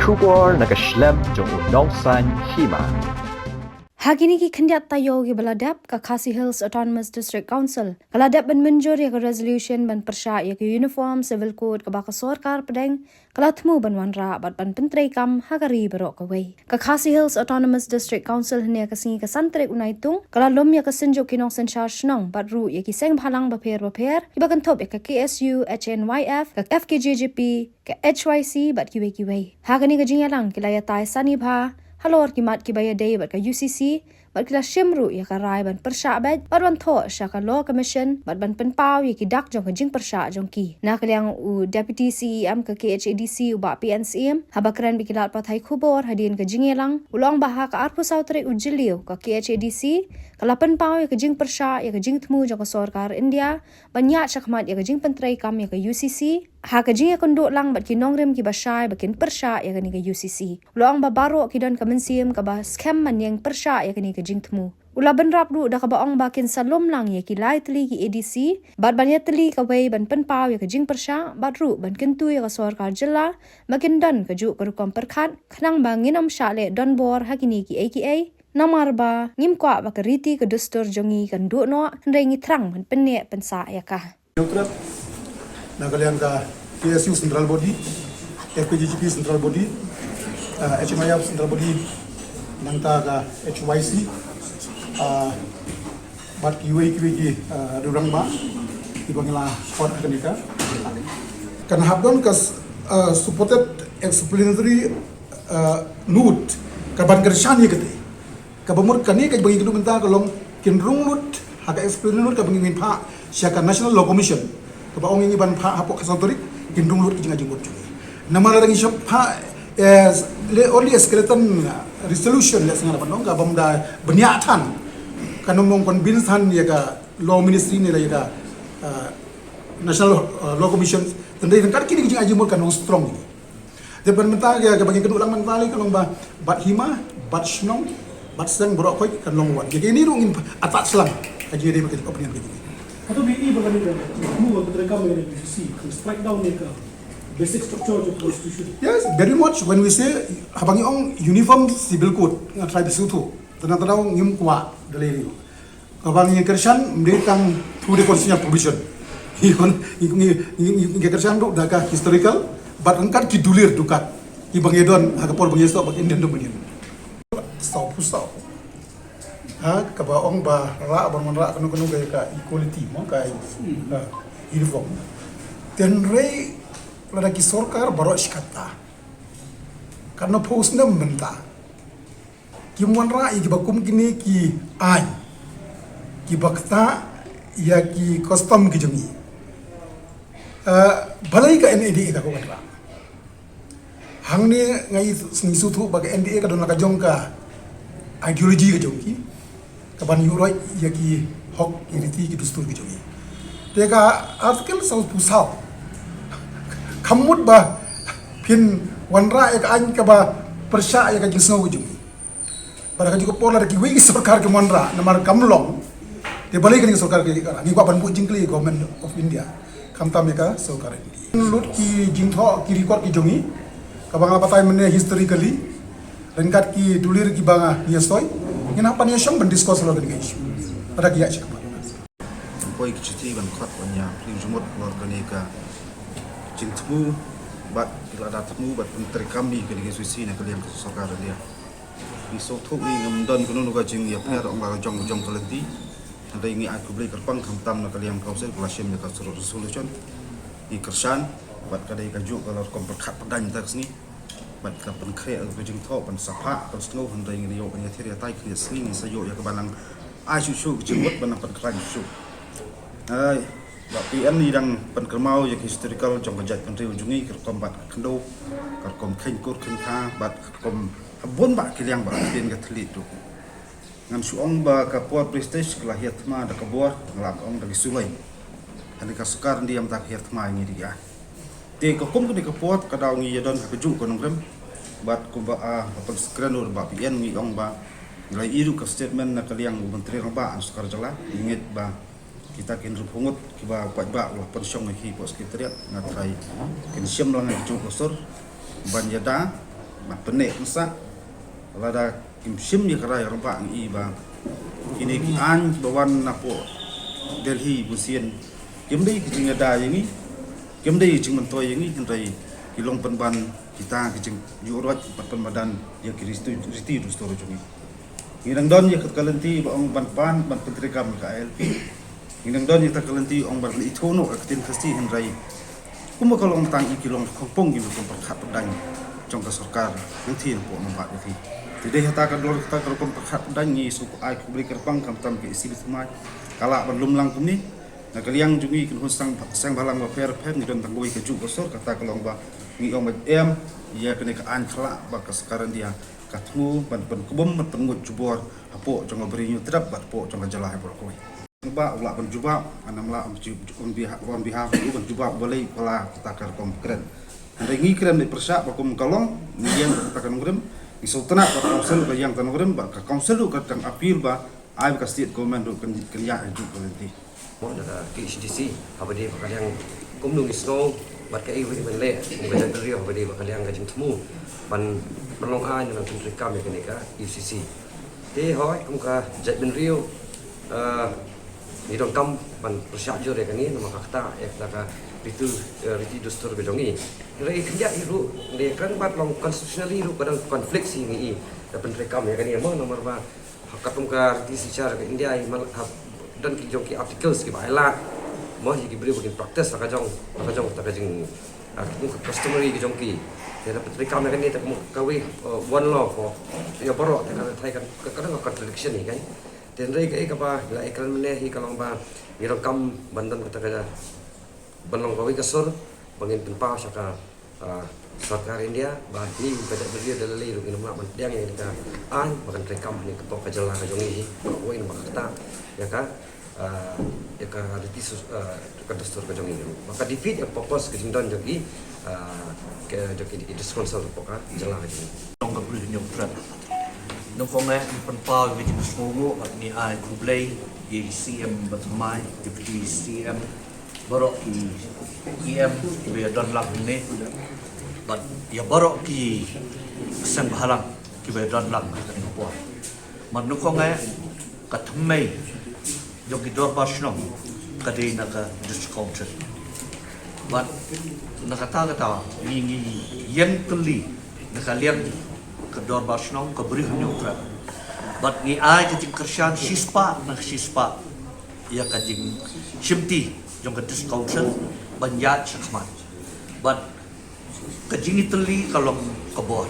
Shubor nakaslem jong unongsan hima. Hagini ki khendiat tayo gi baladap ka Khasi Hills Autonomous District Council. Baladap ban menjur ya ka resolution ban persya ya ka uniform civil code ka baka sarkar pedeng kalatmu ban wanra bat ban pentrei kam hagari barok ka wei. Ka Khasi Hills Autonomous District Council hne ka singi ka santre unaitung kalalom ya ka senjo kinong sensar snong bat ru ya ki seng bhalang baper ibagan top ya ka KSU HNYF ka FKJJP ka HYC bat ki wei. Hagani ka jingalang kilaya tai sani bha halor ki mat ki baya day bat ka UCC bat kila shimru ya ka rai ban persya bat ban tho sha ka law commission bat ban penpau ya ki dak jong ka jing persya jong ki na kalyang u deputy CEM ka KHADC u ba PNCM habakran bikilat pathai khubor hadin ka jingelang ulong baha ka arpu sautre ujiliu ka KHADC kala penpau ya ka jing persya ya ka jing thmu jong ka sarkar India banyak syakmat ya ka jing pentrai kam ya ka UCC ha ka jing ya kondok lang bat ki nongrem ki basai bakin persya ya ka ni ka UCC ulong ba baro ki don ka mensim ka ba scam man yang persya ya ka ni ka jing thmu ula ban rap du da ka baong bakin salom lang ya ki lai tli ki ADC bat ban ya tli ka wei ban penpau ya ka jing persya bat ru ban kentu ya ka sarkar jilla makin don ka ju ka rukom perkhat khnang ba nginom sha le don bor ha ki ni ki AKA namar ba ngim kwa ba ka riti ka dustur jongi kan du no ndai ngi thrang man penne pensa ya ka Nagalian ka KSU Central Body, FKJGP Central Body, HMIF Central Body, nangta ka HYC, bat kiwai durang ba, ibangila sport akanika. Kan habdon kas supported explanatory note kaban kershan ye kete. Kabamur kani ka bagi kedu menta kalong kinrung note haka explanatory ka bagi min pha syaka National Law Commission. Kaba ong ingi ban pha hapok kasotorik kindung lut kijing ajing botju namara lagi shop pha only a skeleton resolution le sangara panong ka bamda benyatan kanomong convince han ya ka law ministry ni la ya national law commission tendai kan kini kijing ajing bot kanong strong ni de ban menta ya ka bagi keduk lang mentali kalong ba bat hima bat snong bat sang borok koi kanong wan jadi ni rungin atak selang kaji dia makin opinion kaji Atau BE bagaimana? Kamu mereka mengenai UCC, strike down mereka basic structure of the constitution. Yes, very much. When we say habangi ong uniform civil code, nga try bisutu, tanang ngim kwa daliri. Habangi kersan mendekang through the constitutional provision. Ngi kersan do daga historical, but angkat kidulir dukat. Ibang edon hagapor bang yeso bang Indian dominion. Stop. Kabaong ba ra ban ra kanu kay ka equality mo kay uniform tenre lada ki sarkar baro iskata karena post na menta ki mon ra i bakum kini ki ai ki bakta ya ki custom ki jumi balai ka NDA ka ko ra hangni ngai snisu thu ba NDA ka don ka jong ka ideology ka jong ki kaban yuroi yaki hok iriti ki dustur ki jogi teka artikel sau pusau kamut ba pin wanra ek an ka ba persya ek gisno ki jogi para ka juga pola ki wi sarkar ki wanra namar kamlong te balai ki sarkar ki kara ni ko ban bu jingkli government of India kamta meka sarkar India lut ki jingtho ki record ki jogi kabang apa time ne historically rengkat ki dulir ki banga niastoy kenapa ni syam berdiskus lo dengan isu pada dia cakap poi kichiti ban khat wanya pri jumut lor kanika jintmu bat ila datmu bat menteri kami ke dengan susi na kalian ke sarkar dia biso thu ni ngamdan kuno nuga jing ya pera ong la jong talenti ada ingi aku beli kerpang kamtam na kalian kausel kulasim ya ka resolution di kersan bat kadai kaju kalau komperkat pedan tak sini bat ka pen kre ke jing tho pan sapa kan snow handai ngi yo kan ya thiri tai kri sling sayo ya ka balang a shu jemut ban pan kran shu ai ba PN ni dang pan kermau ya historical jong kajat kan riu jungi ker kombat kendo ker kom khen kur khen tha bat kom habon ba kiliang ba tin ka thli tu ngam su ong ba ka puat prestige kala hiat ma da ka bor nglak ong da sulai han ka sukar ndiam tak hiat ma ngi dia te ko kom ke puat ka daw ngi yadon ka ju ko nongrem bat ko ba apa skranur ba PN ngi ong ba ngai iru ka statement na kaliang menteri ba sukar jala ingit ba kita kin rupungut ki ba pat ba la pensiong ngi pos sekretariat ngatrai kin siam lang ngi ju kosor ban yada bat penek masa lada kim sim ya karai rampa ngi ba kini ki an bawan napo Delhi busien kim dei ki jinga da yang ni kim dei jing mentoy yang ni hentai ki long penban kita ki jing yurat pat penbadan ya ki risti du store jungi ngidang don ya kalenti ba ong ban pan ban pentri kam KLP ngidang don ya kalenti ong ban itono aktin khasti hentai kuma kalong tang ki long khopong ki kom pakhat padang trong ka sarkar nang thin po nomba ni jadi hata ka dor ta kom pakhat padang ni su ai ku beri kerpang kam tam ki sibit mai kala ban lum lang kum ni na kaliang jungi kun sang balang ba per ni don tanggui ke ju bosor kata kalong ba ngi ong em ya kene ka an khala ba ka sekarang dia katmu ban kubum ban pengut jubor apo jong beri nyu terap bat po jong jalah bor koi ba ulah ban juba anam la on biha ban juba boleh pala kita kar kom keren ngi keren ni persa ba kum kalong ni yang kita kan ngrem ni sultana ba council ba yang tan ngrem ba ka council ka tang appeal ba ai ka state government kan ya ju ko nanti mo na KHDC abadi bakaliang kumnung isno bat ka iwi benle ngajan rio abadi bakaliang gajim temu ban perlong an dengan menteri kami kenika UCC te hoi kumka jat ben rio ni dong kam ban persyajo de kani nama kata ek taka itu dustur bejongi rai kerja iru de kan bat long constitutionally iru kadang konflik si ni menteri kami kani mo nomor ba hakatum ka di secara ke India dan kijong ki articles ki baila mo ji ki beri bagian praktis ka jong ta jing customary ki jong ki tera petri kam kan ni ta kawi one law for ya baro ta thai kan kadang contradiction ni kan ten rei ka ba la ekran mene hi kalong ba irong kam bandan ka ta banong kawi kasur bangin tempa saka sarkar India ba ni pada beliau dalali ru ina man yang ka an makan rekam ni ketok ka jala ka jongi ko ina makata ya ka reti ka dastur ka jongi maka defeat yang purpose ke jindon jogi ke jogi di sponsor poka jala ka jongi trong ka bri nyom trat nong kong e penpa we jing smogo at ni ai kublai ye CM batmai deputy CM borok ki EM be don lak ni but ya borok ki sang bahalang ki be don lak ni po man nu kong e ka thmei jo ki dor basno ka de na ka discounted but na kata ngi yen kli na ka liang ka dor basno ka bri hnu tra but ni ai ka jing kershan shispa ya ka jing shimti jong ka discounted banjat sakmat but kajing itali kalong kabor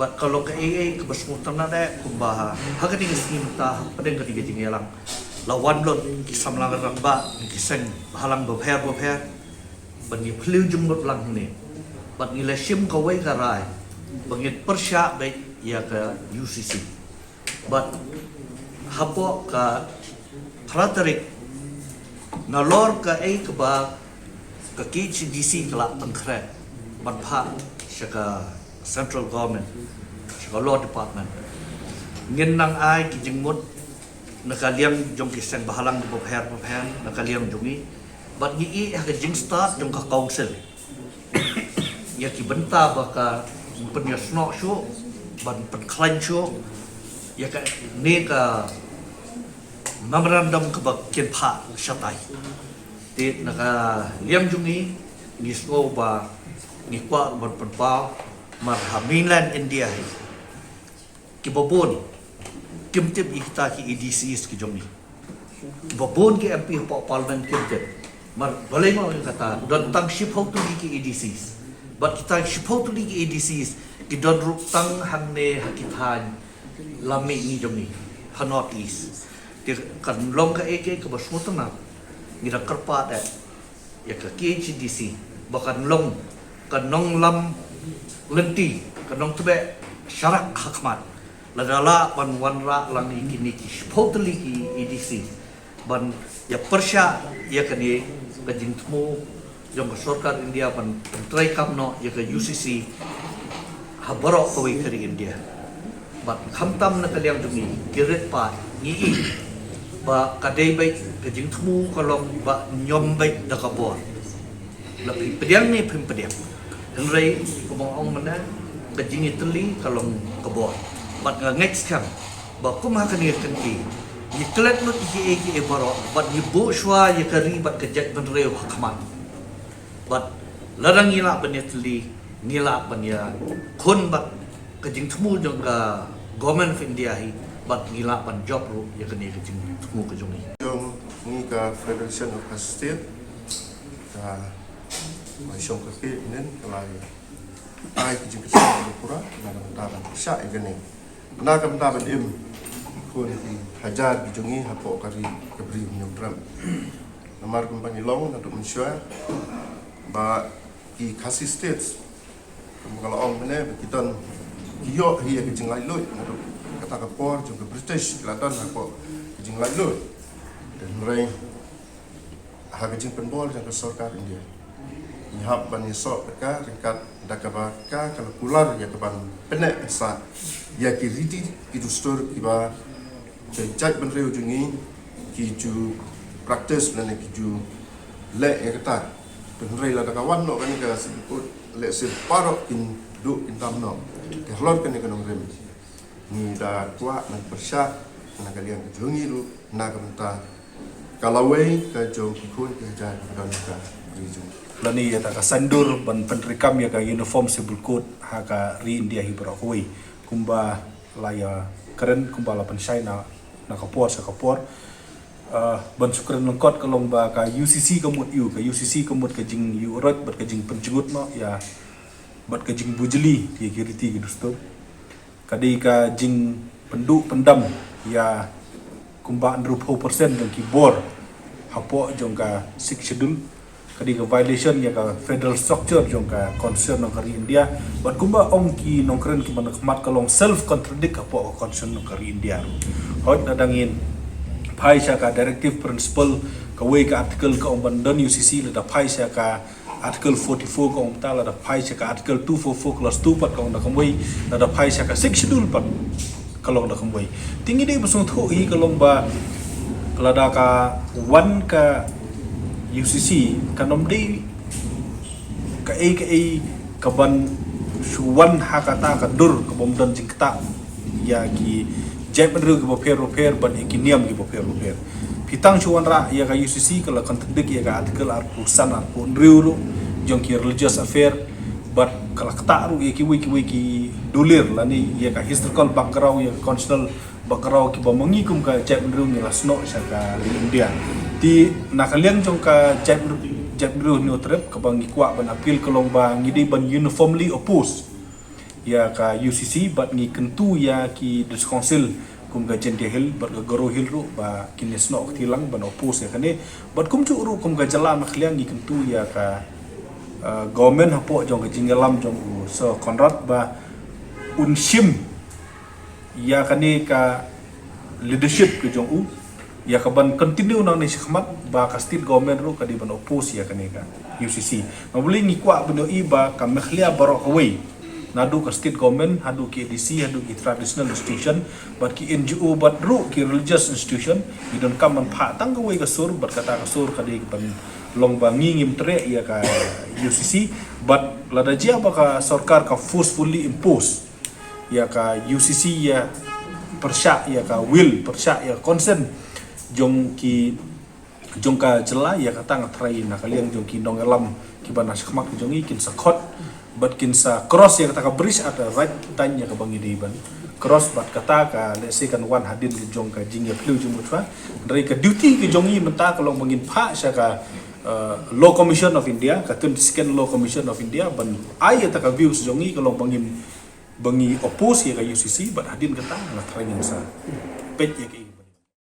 but kalau ke AA ke basmutan na kumbaha hagani ngisnim ta padeng ka tigajing yalang lawan lot kisam lang ramba kiseng halang bopher bani phliu jumgot lang ni but ni lashim ka wai karai bangit persya be ya ka UCC but hapo ka pratarik nalor ka ai ka ba ka KHDC kala angkre banpha shaka central government shaka law department ngin nang ai ki jingmut nakaliam jong kisang bahalang bopher nakaliam jongi but ni ka jing start jong ka council ya ki benta ba ka penyasno syo ban penklan syo ya ka ne ka memorandum ka ba kin pha shatai ti naka liam jungi ngisgo ba ngikwa ban penpa marha mainland India ki bobon kimtip ikta ki EDCs ki jongi bobon ki MP po parliament kimtip mar balai mo kata don tang ship how to ki EDCs but kita ship how to ki EDCs ki don rutang hanne hakithan lami ni jongi hanot east ti kan long ka ek ka basmutan na ngira kerpa da ya ka KHDC bakan long kanong lam lenti kanong tebe syarak hakmat ladala pan wanra lang ikini ki totally ki EDC ban ya persya ya kani kajing temu jong sarkar India pan try kamno ya ka UCC habaro ko kari India bat khamtam na kaliang dumi kiret pa ni ba kadai bai kajing temu kalong ba nyom bai dakabor lebih pediang ni pediang henry kumong ong mana kajing Italy kalong kabor bat nga next camp ba kumha kanir kanti ye klet lut ye baro bat ye bo shwa ye kari bat kajak ban reu khman bat larang ila ban Italy nila ban ya kon bat kajing thmu jong ka government of India hi bat nila ban job ru ye kani kajing thmu ka jong ni Yung ni ka Federation of State ka mai song ka ke nen kalai ai ki jing ka pura na da ban sha igane na kam da ban im ko ni hajar bi jungi hapo kari kabri nyom dram namar kum bani long na tu mensua ba ki khasi states kum kala ong mene kitan kiyo hi ki jing lai lui na tu kata ka por jung ka British ladan hapo ki jing lai lui dan mereka harga jing penbol yang kesorkar India. Ihap bani sok mereka ringkat dakabaka kalau pular ya keban penek sa ya kiriti itu store kiba cek benreu jungi kiju praktis dan kiju le ya kata dan mereka ada kawan no kan ke sebut le separok in du in tamno ke hlor kan ekonomi rem ni da tua dan persya nak kalian kejungi lu nak kemta kalawai ka jong kikun ka jan dan ka rijung lani ya ka sandur ban penrikam ya ka uniform civil code ha ka ri India hi brakoi kumba laya keren kumba la pensai na kapor sa kapor ban sukren lengkot kalong ba ka UCC kamut yu ka UCC kamut ka jing yu rot bat ka jing penjungut no ya bat ka jing bujeli ki kiriti ki dusto kadai ka jing penduk pendam ya kumba 20% jong ki bor hapo jong ka 6 schedule kadi ka violation ya ka federal structure jong ka concern ng kari India bat kumba ong ki nongkren ki manakmat kalong self contradict hapo concern ng kari India hot nadangin pai sya ka directive principle ka way ka article ka ong bandan UCC la da pai sya ka article 44 ka ong tala da pai sya ka article 244 clause 2 pat ka ong da kamway la da pai sya ka 6 schedule pat kalong da kamway tinggi di busung thu hi kalong ba kelada ka one ka UCC kanom di ka ka ban suwan hakata ka dur ka bomdan jingta ya ki jep ru ki boper ban ikiniam ki boper pitang suwan ra ya ka UCC kala kontradik ya ka artikel arpusan arpu nriu jong ki religious affair but kala kata ru ya ki wiki dulir lani ya ka historical background ya constitutional background ki bamangi kum ka jep nriu ni lasno sa ka India ti nakalian jong ka jep nriu ni otrep ka bangi kwa ban appeal kalong ba ngidi ban uniformly oppose ya ka UCC but ngi kentu ya ki dus council kum ga jente hil but ga goro hil ru ba kinesno tilang ban oppose ya kane but kum chu ru kum ga jalan nakalian ngi kentu ya ka government hapo jong ka jingalam jong so konrad ba unshim ya kane ka leadership ke jong u ya ka ban continue nang ni khmat ba ka state government ru ka di ban oppose ya kane ka UCC mabuli ngi kwa beno iba ka mekhlia barok away nadu ka state government hadu ki DC hadu ki traditional institution but ki NGO but ru ki religious institution you don't come and pha tang ka way ka sur but kata ka sur ka di ban long ba ngim tre ya ka UCC but lada jia ba ka sarkar ka forcefully impose ya ka UCC ya persya ya ka will persya ya consent jong ka jela ya kata ngatrai na kalian jong ki dongelam ki banas khmak jong kin sakhot but kin sa cross ya kata ka bridge at right tanya ka bangi diban cross bat kata ka let's say kan one hadin ki jong ka jing ya plu jong mutwa dari ka duty ki jong i menta kalong bangin pha sya ka law commission of India ka 22nd law commission of India ban ai ta ka views jong i kalong bangi oppose ya ka UCC but hadin kata ngatrai sa pet ya ki